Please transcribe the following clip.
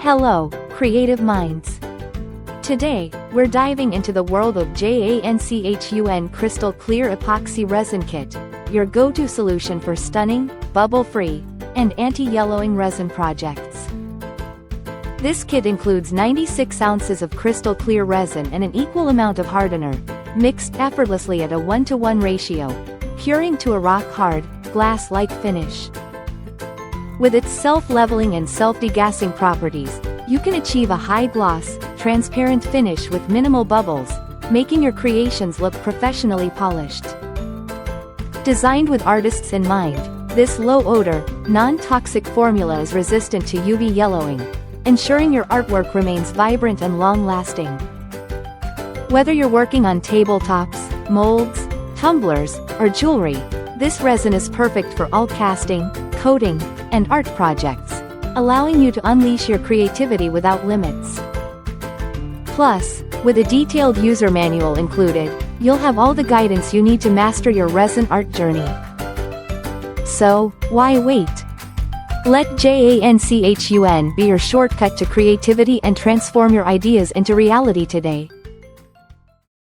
Hello, creative minds. Today, we're diving into the world of JANCHUN Crystal Clear Epoxy Resin Kit, your go-to solution for stunning, bubble-free, and anti-yellowing resin projects. This kit includes 96 ounces of crystal clear resin and an equal amount of hardener, mixed effortlessly at a 1:1 ratio, curing to a rock-hard, glass-like finish. With its self-leveling and self-degassing properties, you can achieve a high-gloss, transparent finish with minimal bubbles, making your creations look professionally polished. Designed with artists in mind, this low-odor, non-toxic formula is resistant to UV yellowing, ensuring your artwork remains vibrant and long-lasting. Whether you're working on tabletops, molds, tumblers, or jewelry, this resin is perfect for all casting, coating, and art projects, allowing you to unleash your creativity without limits. Plus, with a detailed user manual included, you'll have all the guidance you need to master your resin art journey. So, why wait? Let JANCHUN be your shortcut to creativity and transform your ideas into reality today.